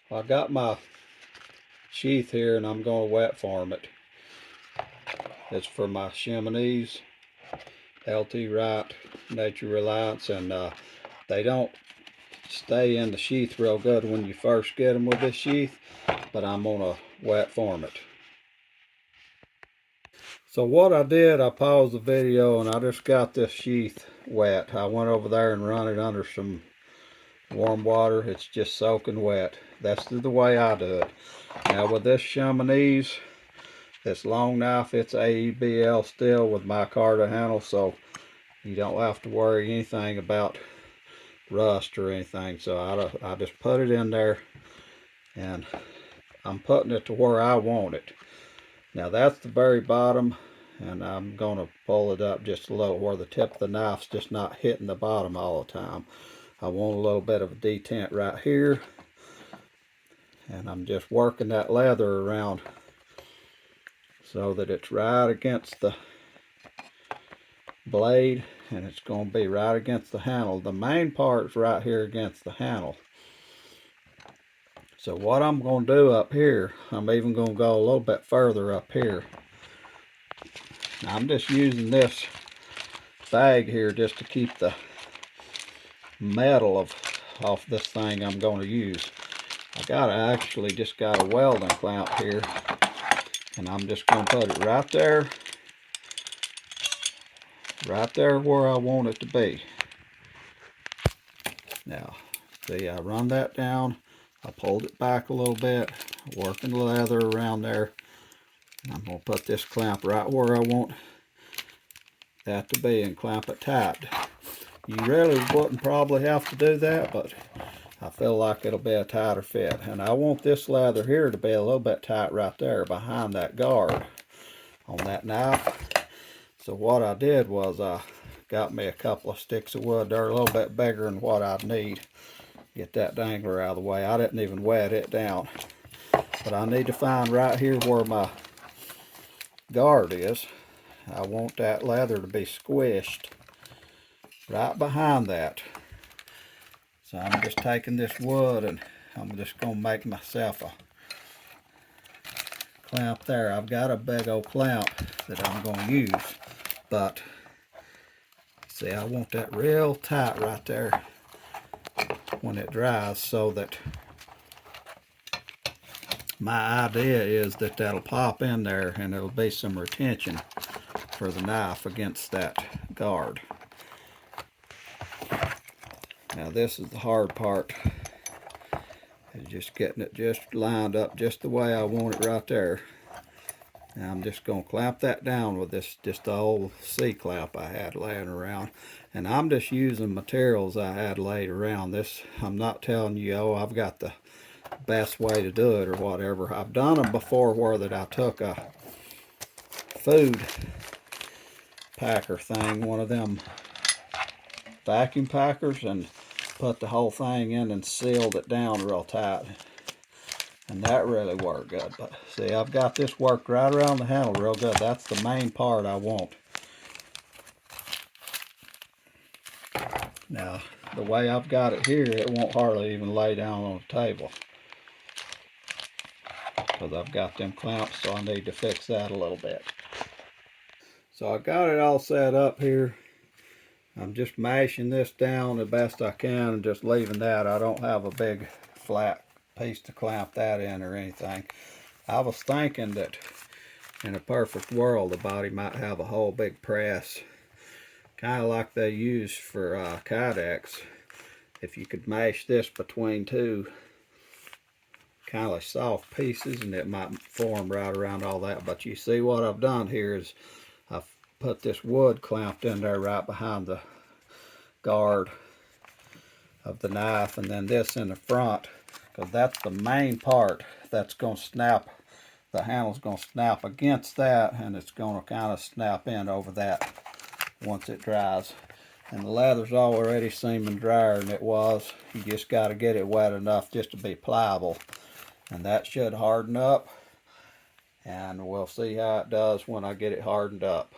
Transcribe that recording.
I got my sheath here and I'm going to wet farm it. It's for my Chamonix, LT Wright, Nature Reliance, and they don't stay in the sheath real good when you first get them with this sheath, but I'm going to wet farm it. So what I did, I paused the video and I just got this sheath wet. I went over there and run it under some warm water. It's just soaking wet. That's the way I do it. Now with this Chamonix, this long knife, it's AEBL still with micarta handle, so you don't have to worry anything about rust or anything. So I just put it in there and I'm putting it to where I want it. Now that's the very bottom, and I'm going to pull it up just a little where the tip of the knife's just not hitting the bottom all the time. I want a little bit of a detent right here, and I'm just working that leather around so that it's right against the blade, and it's going to be right against the handle. The main part's right here against the handle. So what I'm going to do up here, I'm even going to go a little bit further up here. Now I'm just using this bag here just to keep the metal off this thing I'm going to use. I actually just got a welding clamp here, and I'm just going to put it right there where I want it to be. Now see, I run that down, I pulled it back a little bit, working the leather around there, and I'm going to put this clamp right where I want that to be and clamp it tight. You really wouldn't probably have to do that, but I feel like it'll be a tighter fit. And I want this leather here to be a little bit tight right there behind that guard on that knife. So what I did was I got me a couple of sticks of wood. They're a little bit bigger than what I'd need. Get that dangler out of the way. I didn't even wet it down. But I need to find right here where my guard is. I want that leather to be squished right behind that. So I'm just taking this wood and I'm just going to make myself a clamp there. I've got a big old clamp that I'm going to use, but see, I want that real tight right there when it dries, so that my idea is that that'll pop in there and it'll be some retention for the knife against that guard. Now this is the hard part, is just getting it just lined up just the way I want it right there. Now I'm just going to clamp that down with this just the old C-clamp I had laying around, and I'm just using materials I had laid around. This, I'm not telling you, oh, I've got the best way to do it or whatever. I've done them before where that I took a food packer thing, one of them vacuum packers, and put the whole thing in and sealed it down real tight, and that really worked good. But see, I've got this worked right around the handle real good. That's the main part I want. Now the way I've got it here, it won't hardly even lay down on the table because I've got them clamps, so I need to fix that a little bit. So I got it all set up here. I'm just mashing this down the best I can and just leaving that. I don't have a big flat piece to clamp that in or anything. I was thinking that in a perfect world the body might have a whole big press, kind of like they use for kydex. If you could mash this between two kind of soft pieces, and it might form right around all that. But you see what I've done here is I've put this wood clamped in there right behind the guard of the knife, and then this in the front, because that's the main part that's going to snap. The handle's going to snap against that, and it's going to kind of snap in over that once it dries. And the leather's already seeming drier than it was. You just got to get it wet enough just to be pliable, and that should harden up, and we'll see how it does when I get it hardened up.